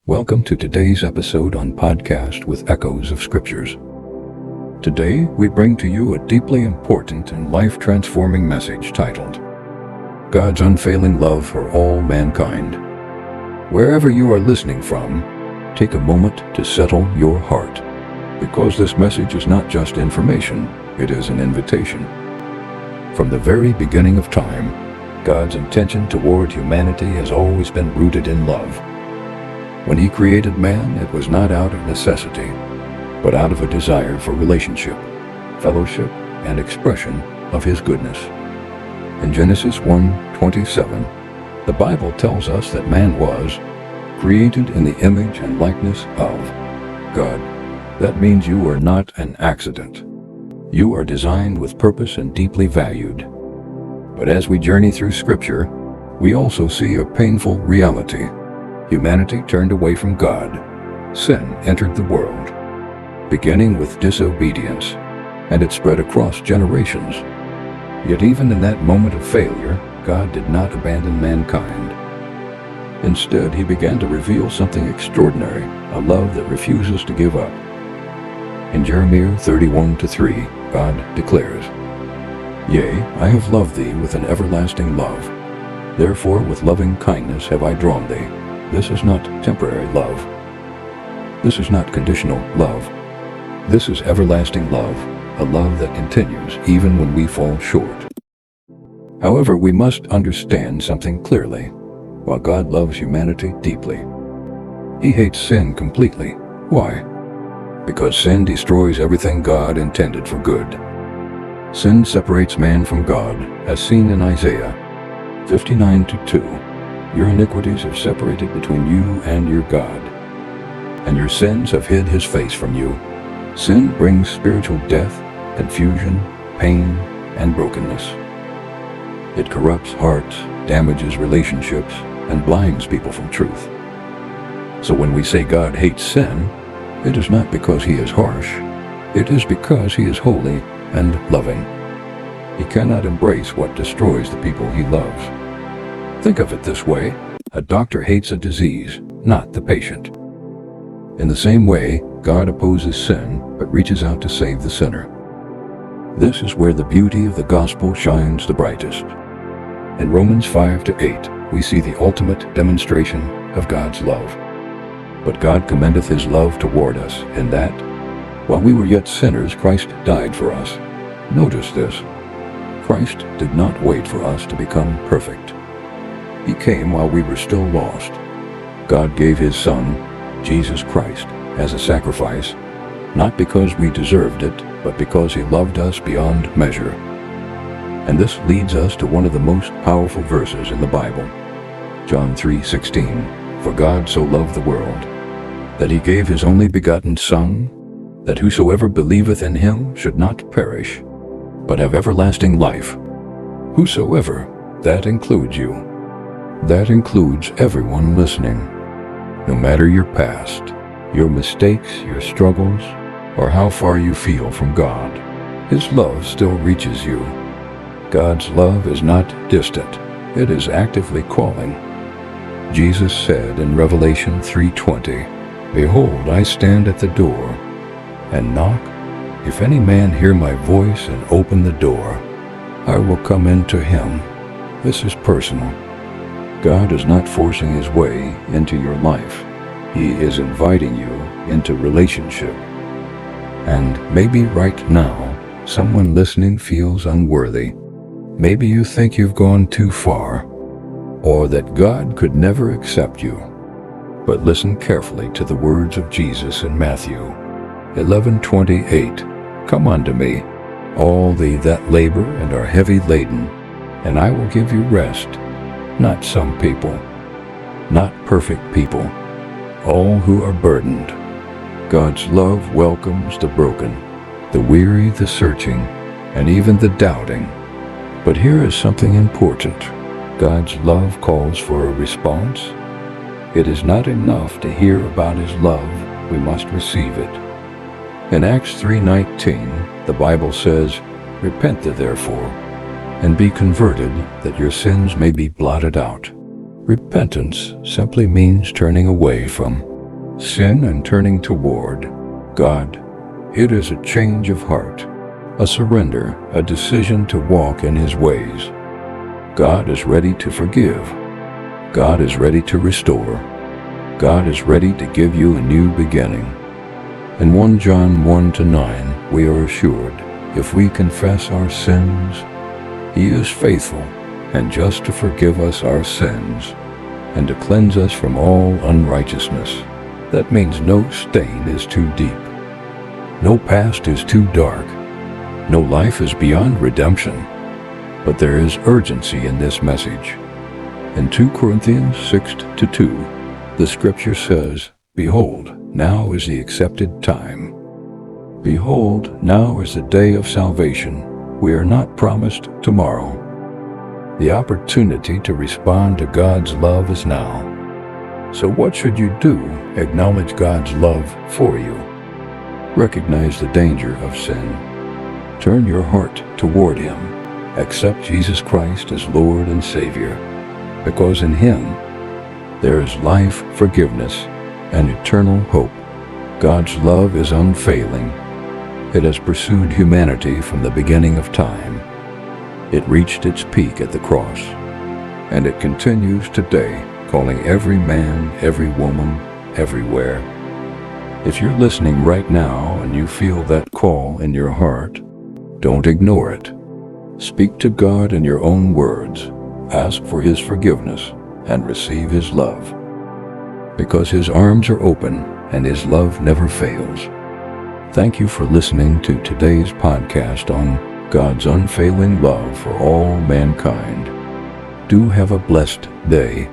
Welcome to today's episode on Podcast with Echoes of Scriptures. Today, we bring to you a deeply important and life-transforming message titled, God's Unfailing Love for All Mankind. Wherever you are listening from, take a moment to settle your heart, because this message is not just information, it is an invitation. From the very beginning of time, God's intention toward humanity has always been rooted in love. When He created man, it was not out of necessity, but out of a desire for relationship, fellowship, and expression of His goodness. In Genesis 1:27, the Bible tells us that man was created in the image and likeness of God. That means you are not an accident. You are designed with purpose and deeply valued. But as we journey through Scripture, we also see a painful reality. Humanity turned away from God. Sin entered the world, beginning with disobedience, and it spread across generations. Yet even in that moment of failure, God did not abandon mankind. Instead, He began to reveal something extraordinary, a love that refuses to give up. In Jeremiah 31:3, God declares, "Yea, I have loved thee with an everlasting love. Therefore with loving kindness have I drawn thee." This is not temporary love. This is not conditional love. This is everlasting love, a love that continues even when we fall short. However, we must understand something clearly. While God loves humanity deeply, He hates sin completely. Why? Because sin destroys everything God intended for good. Sin separates man from God, as seen in Isaiah 59:2. Your iniquities have separated between you and your God, and your sins have hid His face from you. Sin brings spiritual death, confusion, pain, and brokenness. It corrupts hearts, damages relationships, and blinds people from truth. So when we say God hates sin, it is not because He is harsh. It is because He is holy and loving. He cannot embrace what destroys the people He loves. Think of it this way: a doctor hates a disease, not the patient. In the same way, God opposes sin, but reaches out to save the sinner. This is where the beauty of the gospel shines the brightest. In Romans 5:8, we see the ultimate demonstration of God's love. But God commendeth His love toward us, in that, while we were yet sinners, Christ died for us. Notice this: Christ did not wait for us to become perfect. He came while we were still lost. God gave His Son, Jesus Christ, as a sacrifice, not because we deserved it, but because He loved us beyond measure. And this leads us to one of the most powerful verses in the Bible, John 3:16. For God so loved the world, that He gave His only begotten Son, that whosoever believeth in Him should not perish, but have everlasting life. Whosoever, that includes you. That includes everyone listening. No matter your past, your mistakes, your struggles, or how far you feel from God, His love still reaches you. God's love is not distant. It is actively calling. Jesus said in Revelation 3:20, "Behold, I stand at the door and knock. If any man hear my voice and open the door, I will come into him." This is personal. God is not forcing His way into your life. He is inviting you into relationship. And maybe right now, someone listening feels unworthy. Maybe you think you've gone too far, or that God could never accept you. But listen carefully to the words of Jesus in Matthew 11:28. "Come unto me, all ye that labor and are heavy laden, and I will give you rest." Not some people, not perfect people, all who are burdened. God's love welcomes the broken, the weary, the searching, and even the doubting. But here is something important. God's love calls for a response. It is not enough to hear about His love, we must receive it. In Acts 3:19, the Bible says, "Repent therefore, and be converted, that your sins may be blotted out." Repentance simply means turning away from sin and turning toward God. It is a change of heart, a surrender, a decision to walk in His ways. God is ready to forgive. God is ready to restore. God is ready to give you a new beginning. In 1 John 1-9, we are assured, if we confess our sins, He is faithful and just to forgive us our sins and to cleanse us from all unrighteousness. That means no stain is too deep. No past is too dark. No life is beyond redemption. But there is urgency in this message. In 2 Corinthians 6-2, the scripture says, "Behold, now is the accepted time. Behold, now is the day of salvation. We are not promised tomorrow." The opportunity to respond to God's love is now. So what should you do? Acknowledge God's love for you. Recognize the danger of sin. Turn your heart toward Him. Accept Jesus Christ as Lord and Savior, because in Him there is life, forgiveness, and eternal hope. God's love is unfailing. It has pursued humanity from the beginning of time. It reached its peak at the cross, and it continues today, calling every man, every woman, everywhere. If you're listening right now and you feel that call in your heart, don't ignore it. Speak to God in your own words. Ask for His forgiveness and receive His love. Because His arms are open and His love never fails. Thank you for listening to today's podcast on God's unfailing love for all mankind. Do have a blessed day.